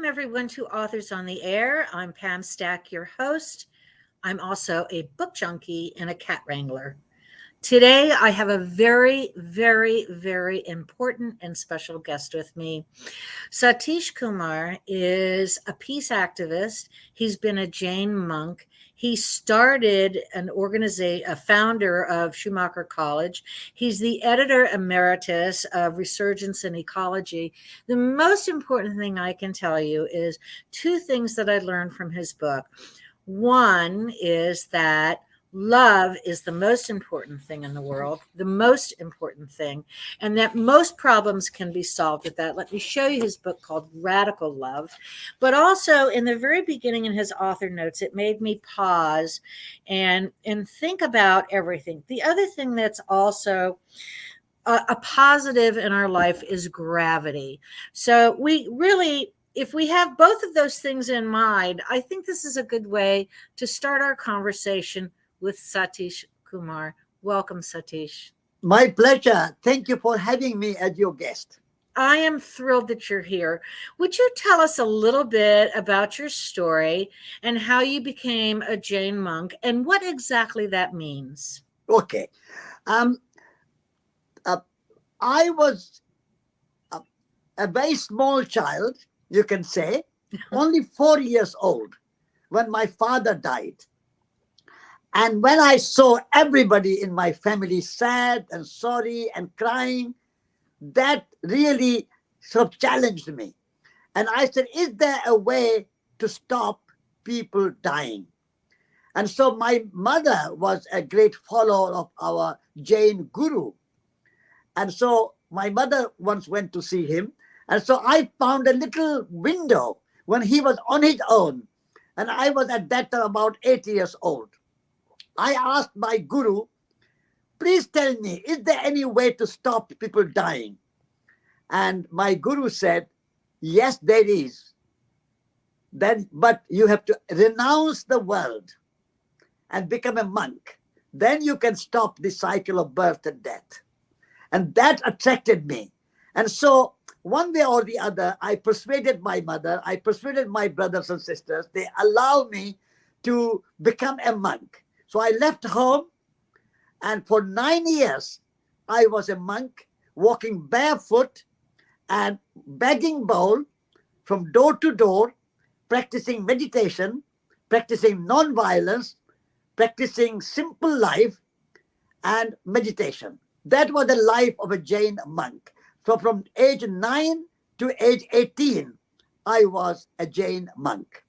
everyone, to Authors on the Air. I'm Pam Stack, your host. I'm also a book junkie and a cat wrangler. Today, I have a very, very, very important and special guest with me. Satish Kumar is a peace activist. He's been a Jain monk. He started an organization, a founder of Schumacher College. He's the editor emeritus of Resurgence in Ecology. The most important thing I can tell you is two things that I learned from his book. One is that love is the most important thing in the world, the most important thing, and that most problems can be solved with that. Let me show you his book called Radical Love. But also in the very beginning in his author notes, it made me pause and think about everything. The other thing that's also a positive in our life is gravity. So we really, if we have both of those things in mind, I think this is a good way to start our conversation with Satish Kumar. Welcome, Satish. My pleasure. Thank you for having me as your guest. I am thrilled that you're here. Would you tell us a little bit about your story and how you became a Jain monk and what exactly that means? Okay. Um, I was a very small child, you can say, only 4 years old when my father died. And when I saw everybody in my family sad and sorry and crying, that really sort of challenged me. And I said, is there a way to stop people dying? And so my mother was a great follower of our Jain guru. And so my mother once went to see him. And so I found a little window when he was on his own. And I was at that time about 8 years old. I asked my guru, please tell me, is there any way to stop people dying? And my guru said, yes, there is. But you have to renounce the world and become a monk. Then you can stop the cycle of birth and death. And that attracted me. And so one way or the other, I persuaded my mother, I persuaded my brothers and sisters. They allowed me to become a monk. So I left home, and for 9 years, I was a monk, walking barefoot and begging bowl from door to door, practicing meditation, practicing non-violence, practicing simple life and meditation. That was the life of a Jain monk. So from age 9 to age 18, I was a Jain monk.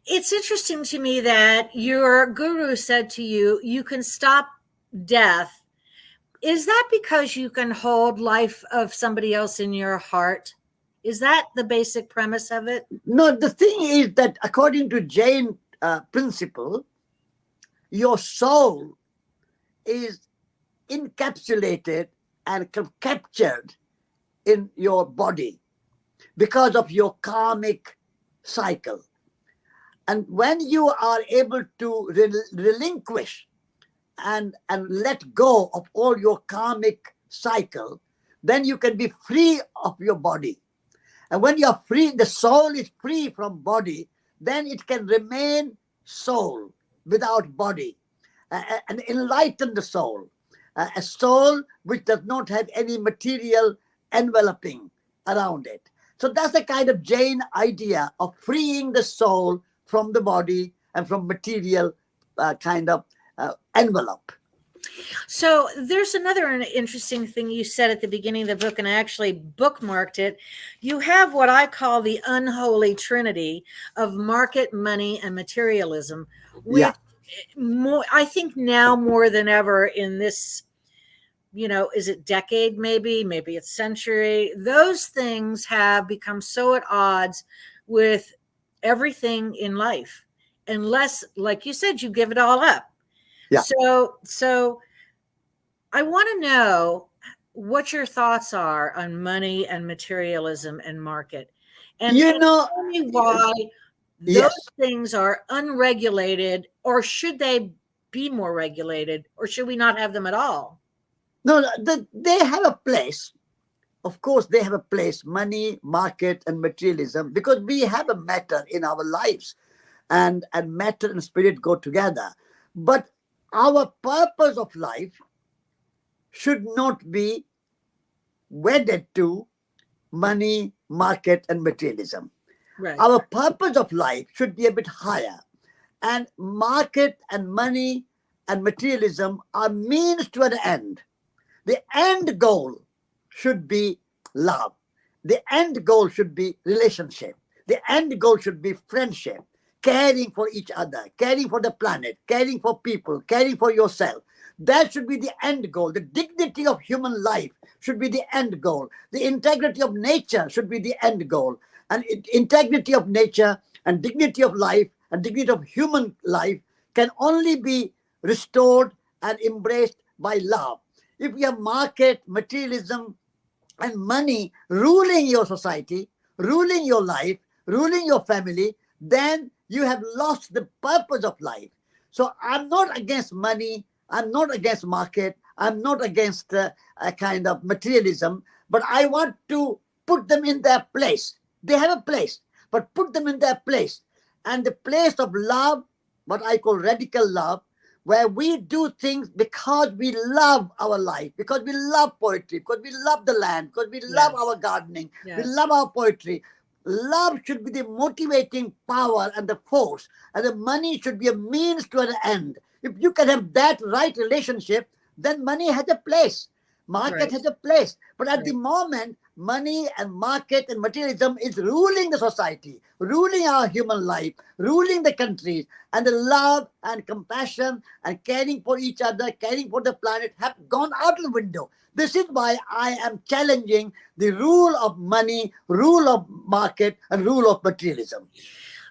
It's interesting to me that your guru said to you, you can stop death. Is that because you can hold life of somebody else in your heart? Is that the basic premise of it? No, the thing is that according to Jain principle, your soul is encapsulated and captured in your body because of your karmic cycle. And when you are able to relinquish and let go of all your karmic cycle, then you can be free of your body. And when you are free, the soul is free from body, then it can remain soul without body and enlighten the soul. A soul which does not have any material enveloping around it. So that's the kind of Jain idea of freeing the soul from the body and from material kind of envelope. So there's another interesting thing you said at the beginning of the book, and I actually bookmarked it. You have what I call the unholy trinity of market, money, and materialism, which I think now more than ever in this, is it decade, maybe it's century, those things have become so at odds with everything in life, unless, like you said, you give it all up. Yeah. So I want to know what your thoughts are on money and materialism and market. And tell me why those things are unregulated, or should they be more regulated, or should we not have them at all? No, they have a place. of course, they have a place, money, market, and materialism, because we have a matter in our lives, and matter and spirit go together. But our purpose of life should not be wedded to money, market, and materialism. Right. Our purpose of life should be a bit higher. And market and money and materialism are means to an end. The end goal should be love. The end goal should be relationship. The end goal should be friendship, caring for each other, caring for the planet, caring for people, caring for yourself. That should be the end goal. The dignity of human life should be the end goal. The integrity of nature should be the end goal. And integrity of nature and dignity of life and dignity of human life can only be restored and embraced by love. If you have market, materialism, and money ruling your society, ruling your life, ruling your family, then you have lost the purpose of life. So I'm not against money. I'm not against market. I'm not against a kind of materialism. But I want to put them in their place. They have a place, but put them in their place. And the place of love, what I call radical love, where we do things because we love our life, because we love poetry, because we love the land, because we love Yes. our gardening, we Yes. love our poetry. Love should be the motivating power and the force, and the money should be a means to an end. If you can have that right relationship, then money has a place, market Right. has a place. But at the Right. moment, money and market and materialism is ruling the society, ruling our human life, ruling the countries, and the love and compassion and caring for each other, caring for the planet have gone out the window. This is why I am challenging the rule of money, rule of market, and rule of materialism.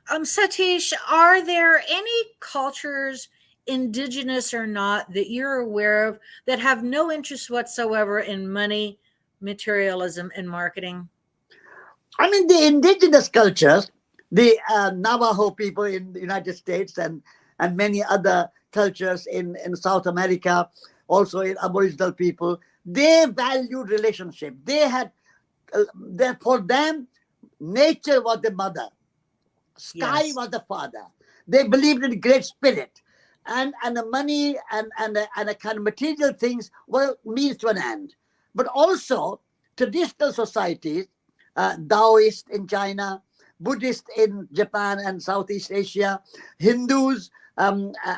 Satish, are there any cultures, indigenous or not, that you're aware of that have no interest whatsoever in money, materialism, and marketing? I mean, the indigenous cultures, the Navajo people in the United States, and many other cultures in South America, also in Aboriginal people, they valued relationship. They had, for them, nature was the mother, sky Yes. was the father. They believed in great spirit. And the money and a kind of material things were means to an end. But also, traditional societies, Taoist in China, Buddhist in Japan and Southeast Asia, Hindus,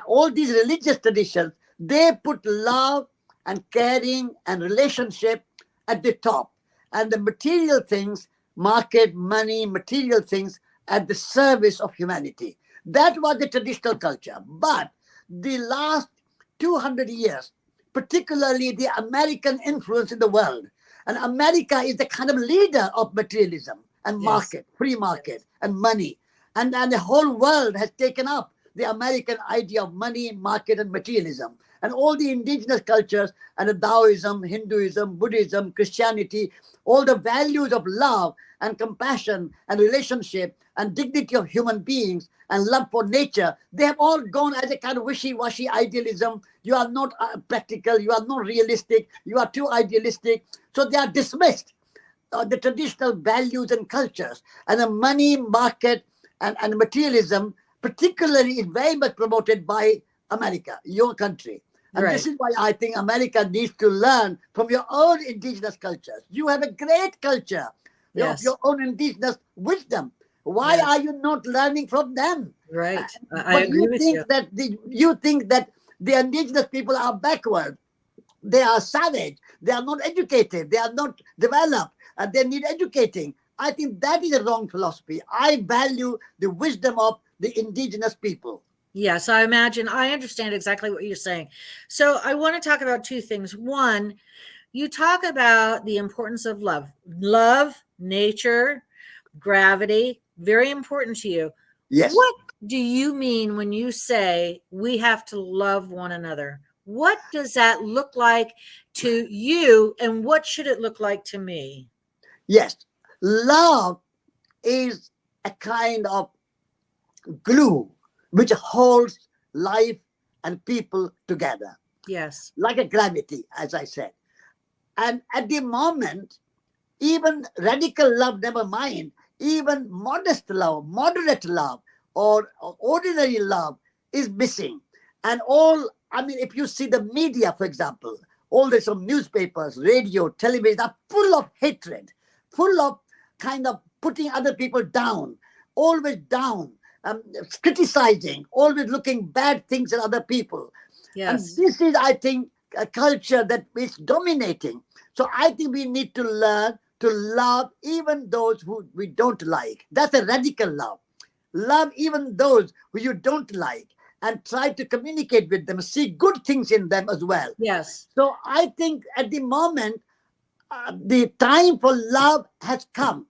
all these religious traditions, they put love and caring and relationship at the top. And the material things, market, money, material things, at the service of humanity. That was the traditional culture. But the last 200 years, particularly the American influence in the world, and America is the kind of leader of materialism and Yes. market, free Yes. market, and money. And the whole world has taken up the American idea of money, market, and materialism. And all the indigenous cultures and the Taoism, Hinduism, Buddhism, Christianity, all the values of love and compassion and relationship and dignity of human beings and love for nature, they have all gone as a kind of wishy-washy idealism. You are not practical, you are not realistic, you are too idealistic. So they are dismissed, the traditional values and cultures. And the money market and materialism, particularly, is very much promoted by America, your country. And this Right. is why I think America needs to learn from your own indigenous cultures. You have a great culture of Yes. your own indigenous wisdom. Why Yes. are you not learning from them? Uh, Right. I But agree with you. you think that the indigenous people are backward. They are savage. They are not educated. They are not developed. They need educating. I think that is a wrong philosophy. I value the wisdom of the indigenous people. Yes, I imagine I understand exactly what you're saying. So I want to talk about two things. One, you talk about the importance of love. Love, nature, gravity, very important to you. Yes. What do you mean when you say we have to love one another? What does that look like to you, and what should it look like to me? Yes. Love is a kind of glue which holds life and people together, Yes. like a gravity, as I said. And at the moment, even radical love, never mind, even modest love, moderate love, or ordinary love is missing. And all, I mean, if you see the media, for example, all the some newspapers, radio, television are full of hatred, full of kind of putting other people down, always down, criticizing, always looking bad things at other people. And Yes. this is, I think, a culture that is dominating. So I think we need to learn to love even those who we don't like. That's a radical love. Love even those who you don't like and try to communicate with them, see good things in them as well. Yes. So I think at the moment, the time for love has come,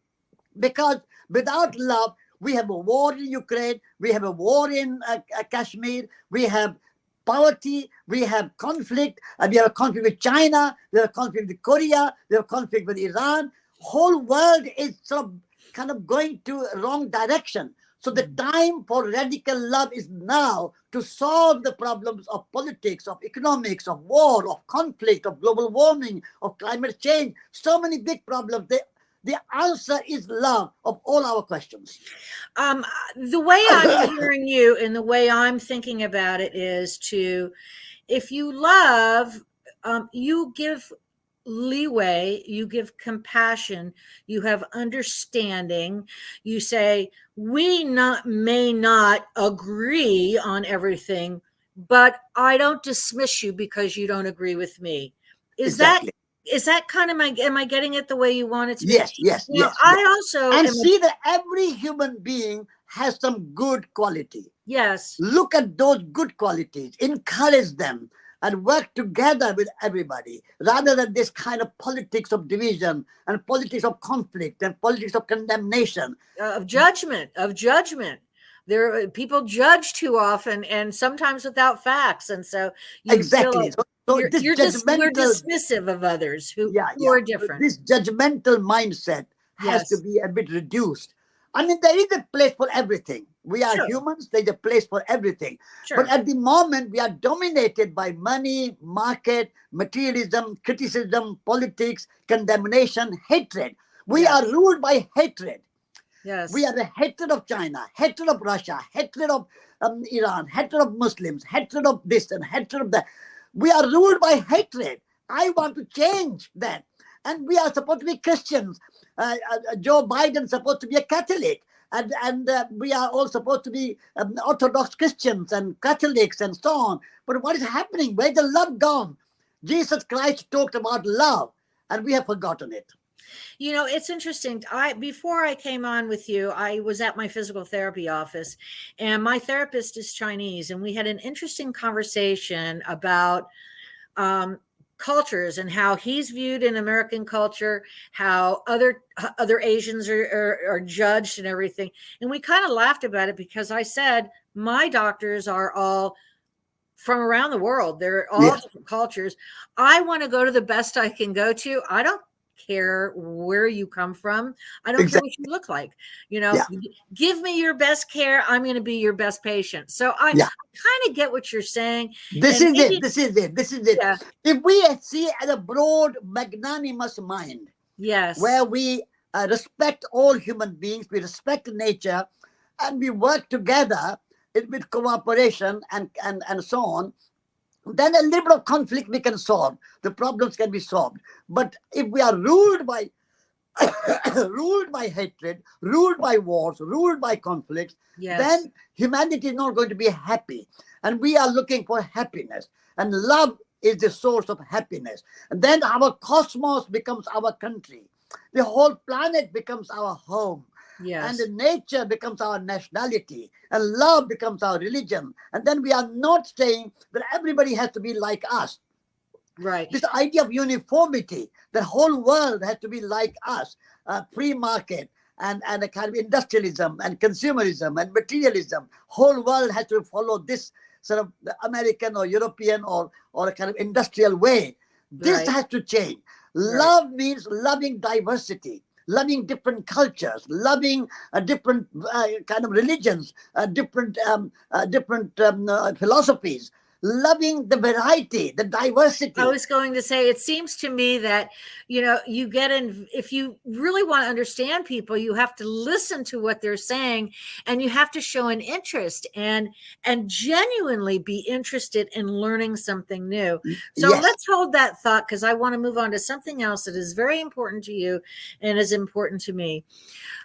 because without love, we have a war in Ukraine, we have a war in Kashmir, we have poverty, we have conflict, we have a conflict with China, we have a conflict with Korea, we have a conflict with Iran. Whole world is sort of kind of going to a wrong direction. So the time for radical love is now to solve the problems of politics, of economics, of war, of conflict, of global warming, of climate change. So many big problems. The answer is love of all our questions. The way I'm hearing you and the way I'm thinking about it is to, if you love, you give leeway, you give compassion, you have understanding. You say, we may not agree on everything, but I don't dismiss you because you don't agree with me. Exactly. Is that kind of am I getting it the way you want it to be? Yes, yes, Now, yes, I yes. also And am see that every human being has some good quality. yes. Look at those good qualities, encourage them, and work together with everybody, rather than this kind of politics of division and politics of conflict and politics of condemnation. Of judgment. There people judge too often, and sometimes without facts, and so you feel Exactly. like So this we're judgmental, dismissive of others yeah, who yeah. are different. This judgmental mindset has to Yes. be a bit reduced. I mean, there is a place for everything. We are Sure. humans, there's a place for everything. But Sure. at the moment, we are dominated by money, market, materialism, criticism, politics, condemnation, hatred. We Yes. are ruled by hatred. We Yes. have a hatred of China, hatred of Russia, hatred of Iran, hatred of Muslims, hatred of this and hatred of that. We are ruled by hatred. I want to change that. And we are supposed to be Christians. Joe Biden is supposed to be a Catholic. And we are all supposed to be Orthodox Christians and Catholics and so on. But what is happening? Where's the love gone? Jesus Christ talked about love, and we have forgotten it. You know, it's interesting. Before I came on with you, I was at my physical therapy office, and my therapist is Chinese, and we had an interesting conversation about cultures and how he's viewed in American culture, how other Asians are judged and everything. And we kind of laughed about it because I said my doctors are all from around the world. They're all Yes, different cultures. I want to go to the best I can go to. I don't care where you come from. I don't care what exactly. you look like. Yeah, Give me your best care. I'm going to be your best patient. So I yeah. kind of get what you're saying. This And is it. maybe, This is it. This is it. yeah, If we see as a broad, magnanimous mind, where yes, we respect all human beings, we respect nature, and we work together with cooperation and so on, then a little bit of conflict we can solve. The problems can be solved. But if we are ruled by ruled by hatred, ruled by wars, ruled by conflicts, yes, then humanity is not going to be happy. And we are looking for happiness. And love is the source of happiness. And then our cosmos becomes our country. The whole planet becomes our home. And yes, the nature becomes our nationality. And love becomes our religion. And then we are not saying that everybody has to be like us. right. This idea of uniformity, the whole world has to be like us, free market and a kind of industrialism and consumerism and materialism. Whole world has to follow this sort of American or European or a kind of industrial way. This Right. has to change. Right. Love means loving diversity, loving different cultures, loving different kind of religions, different philosophies. loving the variety, the I diversity. was going to say, it seems to me that, you get in, if you really want to understand people, you have to listen to what they're saying, and you have to show an interest and genuinely be interested in learning something new. So Yes, let's hold that thought, because I want to move on to something else that is very important to you and is important to me.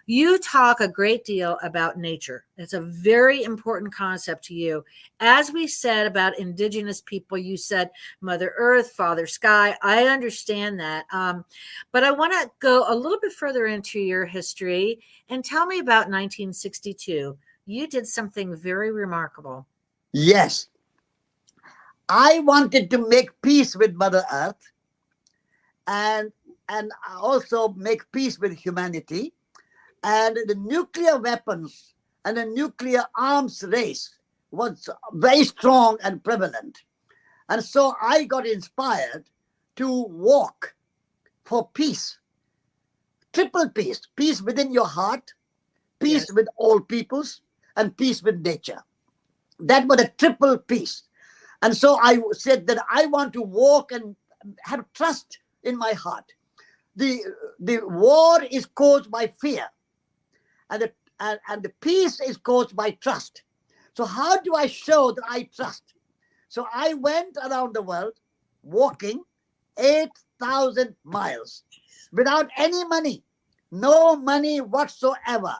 You talk a great deal about nature. It's a very important concept to you. As we said about indigenous people, you said Mother Earth, Father Sky. I understand that. But I want to go a little bit further into your history and tell me about 1962. You did something very remarkable. yes. I wanted to make peace with Mother Earth, and and also make peace with humanity. And the nuclear weapons and the nuclear arms race was very strong and prevalent. And so I got inspired to walk for peace, triple peace, peace within your heart, peace Yes. with all peoples, and peace with nature. That was a triple peace. And so I said that I want to walk and have trust in my heart. The, the war is caused by fear, and the peace is caused by trust. So how do I show that I trust? So I went around the world walking 8,000 miles without any money, no money whatsoever,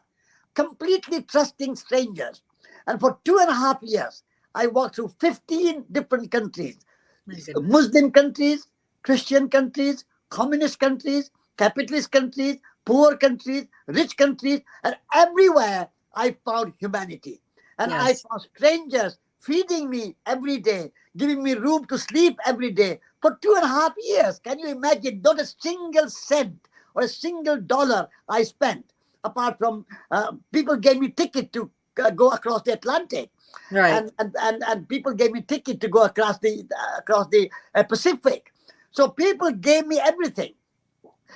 completely trusting strangers. And for 2.5 years, I walked through 15 different countries, My goodness. Muslim countries, Christian countries, communist countries, capitalist countries, poor countries, rich countries, and everywhere I found humanity. And I Yes. found strangers feeding me every day, giving me room to sleep every day for 2.5 years. Can you imagine? Not a single cent or a single dollar I spent, apart from people gave me ticket to go across the Atlantic. Right. And people gave me ticket to go across the Pacific. So people gave me everything.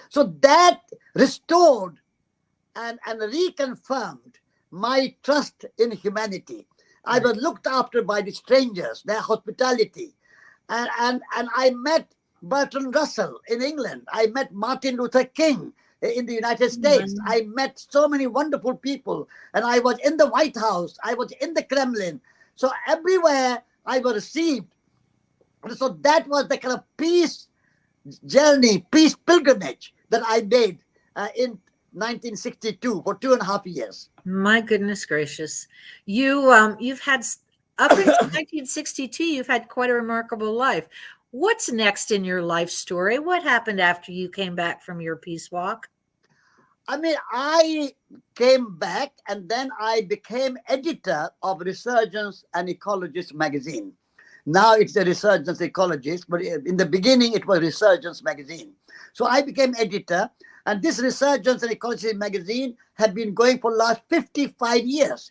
So that restored and reconfirmed my trust in humanity. I Right. was looked after by the strangers, their hospitality. And I met Bertrand Russell in England. I met Martin Luther King in the United States. Mm. I met so many wonderful people. And I was in the White House. I was in the Kremlin. So everywhere I was received. So that was the kind of peace journey, peace pilgrimage that I made in 1962 for 2.5 years. My goodness gracious. You've had up until 1962, you've had quite a remarkable life. What's next in your life story? What happened after you came back from your peace walk? I mean, I came back and then I became editor of Resurgence and Ecologist magazine. Now it's the Resurgence Ecologist, but in the beginning it was Resurgence magazine. So I became editor, and this Resurgence and Ecologist magazine had been going for the last 55 years.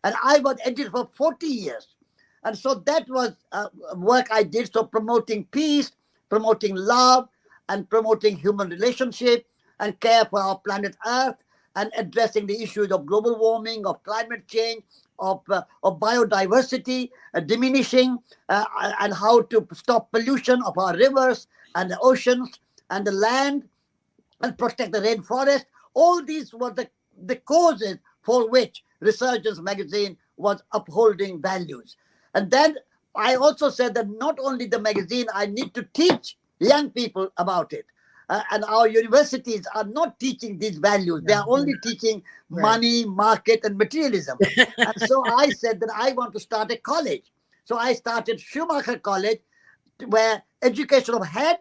And I was editor for 40 years. And so that was work I did. So promoting peace, promoting love, and promoting human relationship and care for our planet Earth, and addressing the issues of global warming, of climate change, of biodiversity diminishing, and how to stop pollution of our rivers and the oceans and the land, and protect the rainforest. All these were the causes for which Resurgence magazine was upholding values. And then I also said that not only the magazine, I need to teach young people about it. And our universities are not teaching these values. They are No, only teaching right. money, market, and materialism. And so I said that I want to start a college. So I started Schumacher College, where education of head,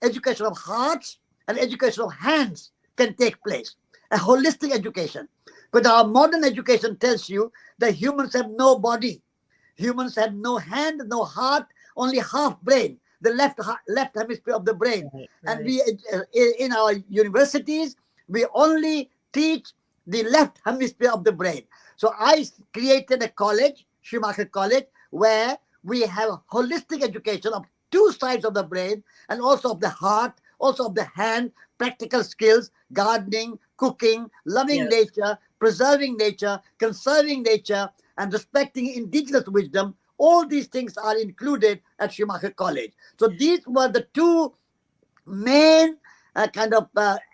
education of hearts, and education of hands can take place. A holistic education. But our modern education tells you that humans have no body. Humans have no hand, no heart, only half brain, the left hemisphere of the brain. Right, And right. we, in our universities, we only teach the left hemisphere of the brain. So I created a college, Schumacher College, where we have a holistic education of two sides of the brain, and also of the heart, also of the hand, practical skills, gardening, cooking, loving Yes. nature, preserving nature, conserving nature, and respecting indigenous wisdom. All these things are included at Schumacher College. So these were the two main kind of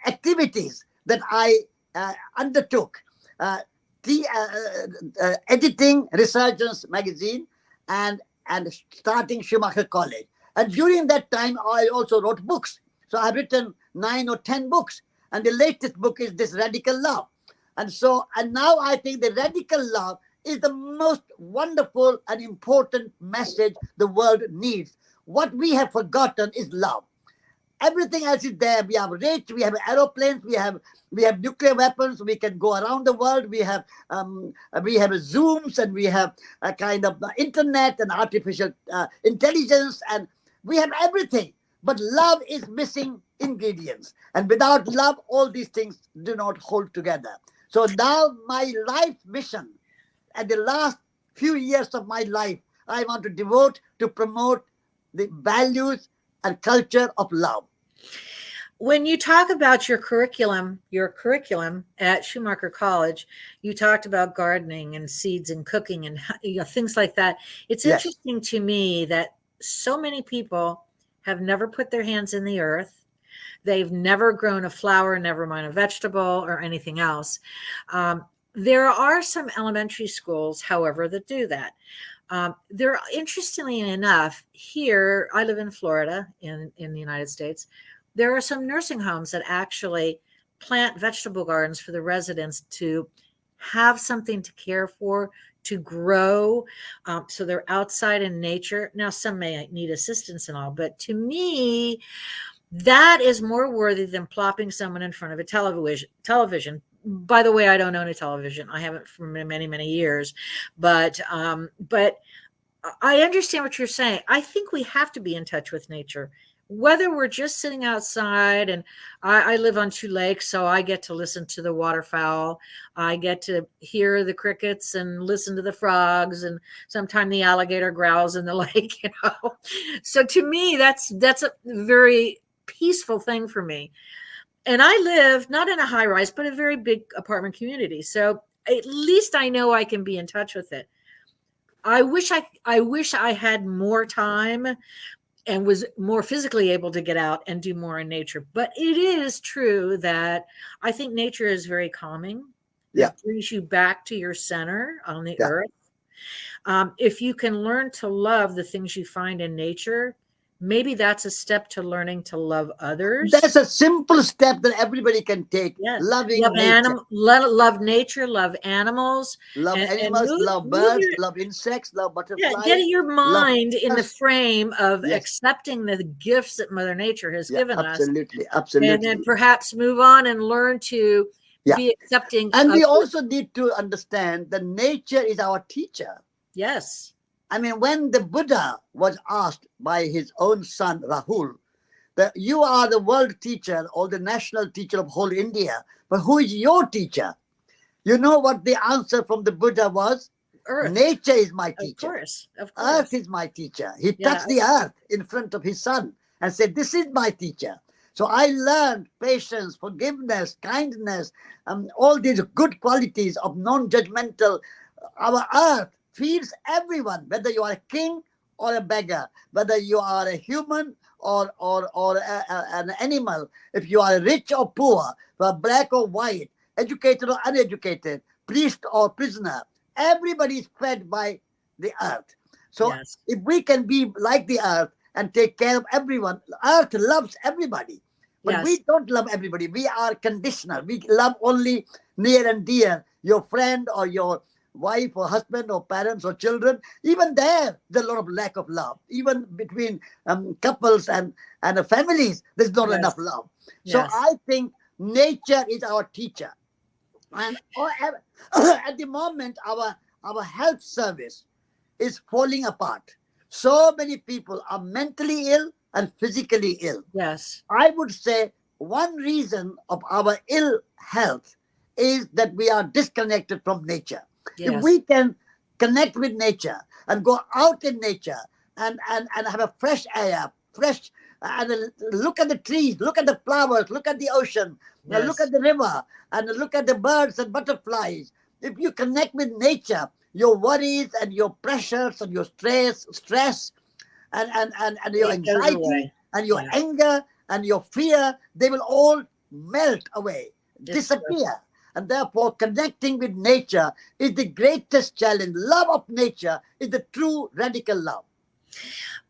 activities that I undertook. Uh, Editing Resurgence magazine and starting Schumacher College. And during that time, I also wrote books. So I've written 9 or 10 books. And the latest book is this Radical Love. And now I think the radical love is the most wonderful and important message the world needs. What we have forgotten is love. Everything else is there. We are rich. We have aeroplanes. We have nuclear weapons. We can go around the world. We have Zooms, and we have a kind of internet and artificial intelligence, and we have everything. But love is missing ingredients, and without love, all these things do not hold together. So now my life mission, at the last few years of my life, I want to devote to promote the values and culture of love. When you talk about your curriculum at Schumacher College, you talked about gardening and seeds and cooking and things like that. It's Yes. interesting to me that so many people have never put their hands in the earth. They've never grown a flower, never mind a vegetable or anything else. There are some elementary schools, however, that do that. There, interestingly enough, here, I live in Florida in the United States. There are some nursing homes that actually plant vegetable gardens for the residents to have something to care for, to grow. So they're outside in nature. Now, some may need assistance and all, but to me, that is more worthy than plopping someone in front of a television. By the way, I don't own a television. I haven't for many, many years, but I understand what you're saying. I think we have to be in touch with nature, whether we're just sitting outside. And I live on 2 lakes, so I get to listen to the waterfowl. I get to hear the crickets and listen to the frogs, and sometimes the alligator growls in the lake. So to me, that's a very peaceful thing for me. And I live not in a high rise, but a very big apartment community. So at least I know I can be in touch with it. I wish I had more time and was more physically able to get out and do more in nature. But it is true that I think nature is very calming. Yeah. It brings you back to your center on the Yeah. earth. If you can learn to love the things you find in nature, maybe that's a step to learning to love others. That's a simple step that everybody can take. Yes. Loving love nature. love nature, love animals, Love and animals, love birds, love insects, love butterflies. get your mind in the us. frame of Yes. accepting the gifts that Mother Nature has given us. Absolutely. And then perhaps move on and learn to Yeah. be accepting. And we also need to understand that nature is our teacher. Yes. I mean, when the Buddha was asked by his own son, Rahul, that you are the world teacher or the national teacher of whole India, but who is your teacher? You know what the answer from the Buddha was? Earth. Nature is my teacher. Of course. Earth is my teacher. He touched the earth in front of his son and said, this is my teacher. So I learned patience, forgiveness, kindness, all these good qualities of non-judgmental. Our earth feeds everyone, whether you are a king or a beggar, whether you are a human or an animal, if you are rich or poor, black or white, educated or uneducated, priest or prisoner, everybody is fed by the earth. So Yes. if we can be like the earth and take care of everyone, earth loves everybody. But Yes. we don't love everybody. We are conditional. We love only near and dear, your friend or your wife or husband or parents or children. Even there's a lot of lack of love. Even between couples and families, there's not Yes. enough love. So Yes. I think nature is our teacher. And at the moment, our health service is falling apart. So many people are mentally ill and physically ill. Yes. I would say one reason of our ill health is that we are disconnected from nature. Yes. If we can connect with nature and go out in nature and have a fresh air, and look at the trees, look at the flowers, look at the ocean, Yes. look at the river, and look at the birds and butterflies. If you connect with nature, your worries and your pressures and your stress and your It goes anxiety away. and your Yeah, anger and your fear, they will all melt away, it's true. disappear. And therefore, connecting with nature is the greatest challenge. Love of nature is the true radical love.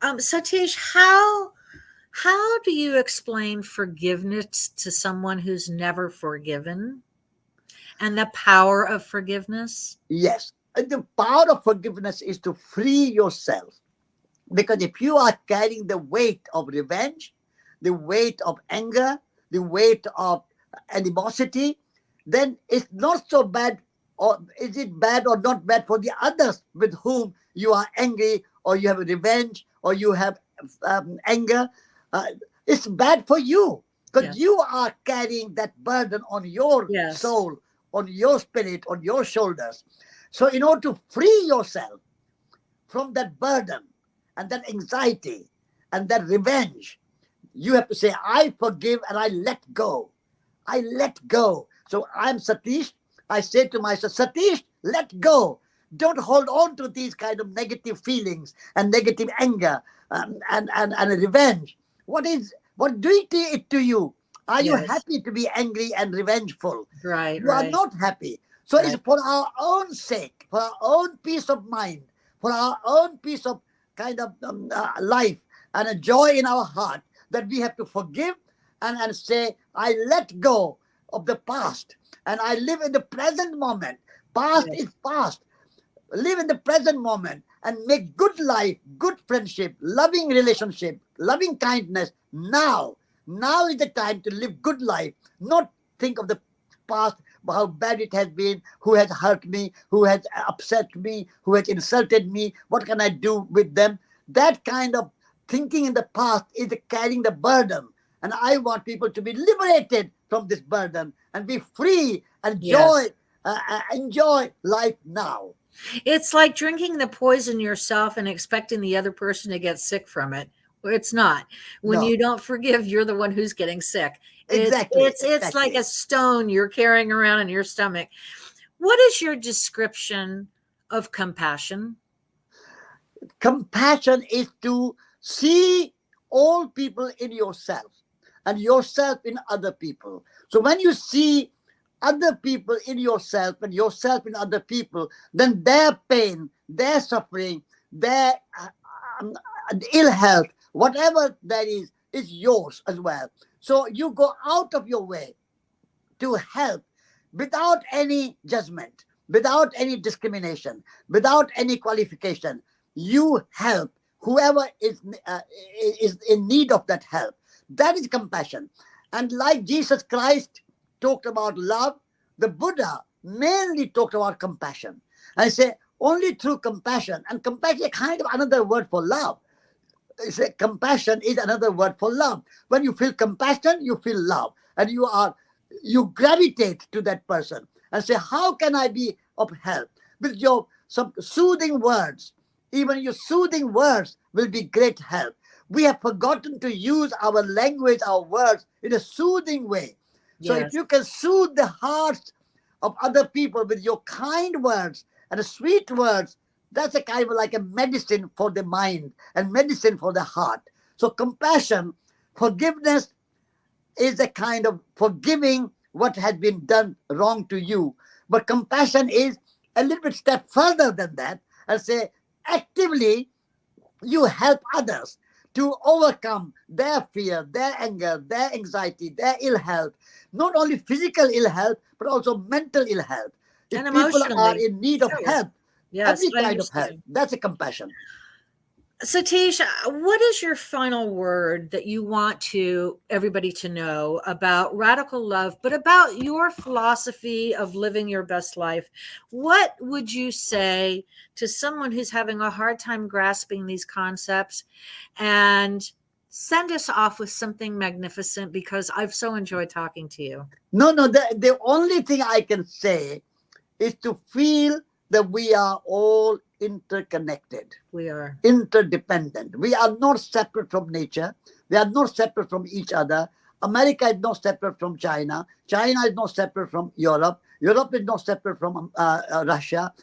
Satish, how do you explain forgiveness to someone who's never forgiven and the power of forgiveness? Yes. And the power of forgiveness is to free yourself. Because if you are carrying the weight of revenge, the weight of anger, the weight of animosity, then it's not so bad. Or is it bad or not bad for the others with whom you are angry or you have revenge or you have anger? Uh, it's bad for you because Yes. you are carrying that burden on your Yes. soul, on your spirit, on your shoulders. So, in order to free yourself from that burden and that anxiety and that revenge, you have to say, I forgive and I let go. I let go. So I'm Satish. I say to myself, Satish, let go. Don't hold on to these kind of negative feelings and negative anger and revenge. What doing it to you? Are you Yes. happy to be angry and revengeful? Right, You are right, not happy. So it's right. for our own sake, for our own peace of mind, for our own peace of kind of life and a joy in our heart that we have to forgive and say, I let go of the past and I live in the present moment. Past Yes. is past. Live in the present moment and make good life, good friendship, loving relationship, loving kindness now. Now is the time to live good life, not think of the past, how bad it has been, who has hurt me, who has upset me, who has insulted me, what can I do with them. That kind of thinking in the past is carrying the burden. And I want people to be liberated from this burden and be free and Yes. enjoy life now. It's like drinking the poison yourself and expecting the other person to get sick from it. It's not. When No, you don't forgive, you're the one who's getting sick. exactly, It's like exactly. a stone you're carrying around in your stomach. What is your description of compassion? Compassion is to see all people in yourself and yourself in other people. So when you see other people in yourself and yourself in other people, then their pain, their suffering, their um, ill health, whatever that is yours as well. So you go out of your way to help without any judgment, without any discrimination, without any qualification. You help whoever is in need of that help. That is compassion. And like Jesus Christ talked about love, the Buddha mainly talked about compassion. I say only through compassion, and compassion is kind of another word for love. Say compassion is another word for love. When you feel compassion, you feel love, and you gravitate to that person and say, how can I be of help? With your some soothing words, even your soothing words will be great help. We have forgotten to use our language, our words in a soothing way. So if Yes. you can soothe the hearts of other people with your kind words and sweet words, that's a kind of like a medicine for the mind and medicine for the heart. So compassion, forgiveness is a kind of forgiving what has been done wrong to you. But compassion is a little bit step further than that and say actively you help others to overcome their fear, their anger, their anxiety, their ill health, not only physical ill health, but also mental ill health. And If people are emotionally, in need of too. help, Yes, every I kind of help, understand. that's a compassion. Satish, what is your final word that you want to everybody to know about radical love, but about your philosophy of living your best life? What would you say to someone who's having a hard time grasping these concepts? And send us off with something magnificent because I've so enjoyed talking to you. No, no, the only thing I can say is to feel that we are all interconnected, We are. interdependent. We are not separate from nature. We are not separate from each other. America is not separate from China. China is not separate from Europe. Europe is not separate from Russia.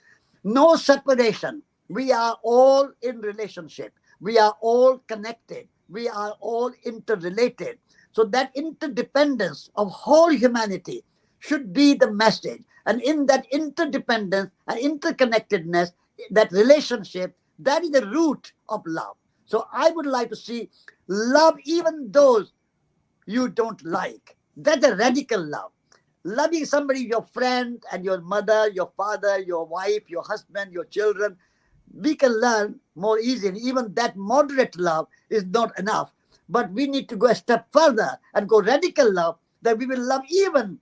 No separation. We are all in relationship. We are all connected. We are all interrelated. So that interdependence of whole humanity should be the message. And in that interdependence and interconnectedness, that relationship, that is the root of love. So I would like to see love even those you don't like. That's a radical love. Loving somebody, your friend and your mother, your father, your wife, your husband, your children, we can learn more easily. Even that moderate love is not enough. But we need to go a step further and go radical love, that we will love even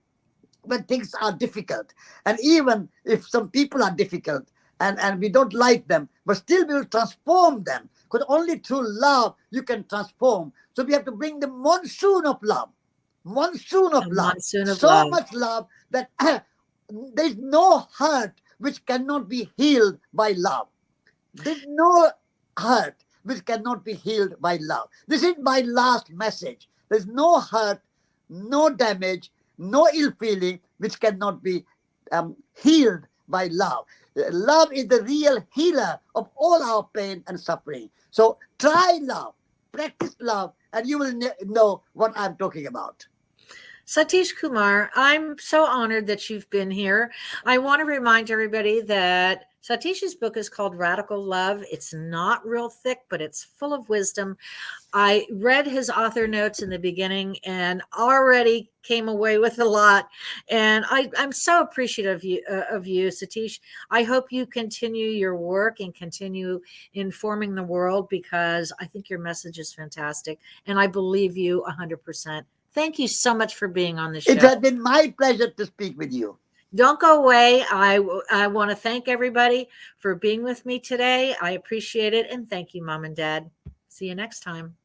when things are difficult. And even if some people are difficult and we don't like them, but still we will transform them. Because only through love you can transform. So we have to bring the monsoon of love. Monsoon of A love. monsoon of So love. much love that there's no hurt which cannot be healed by love. There's no hurt which cannot be healed by love. This is my last message. There's no hurt, no damage, no ill feeling which cannot be healed by love. Love is the real healer of all our pain and suffering. So try love, practice love, and you will know what I'm talking about. Satish Kumar, I'm so honored that you've been here. I want to remind everybody that Satish's book is called Radical Love. It's not real thick, but it's full of wisdom. I read his author notes in the beginning and already came away with a lot. And I'm so appreciative of you, Satish. I hope you continue your work and continue informing the world, because I think your message is fantastic. And I believe you 100%. Thank you so much for being on the It show. has been my pleasure to speak with you. Don't go away. I want to thank everybody for being with me today. I appreciate it. And thank you, Mom and Dad. See you next time.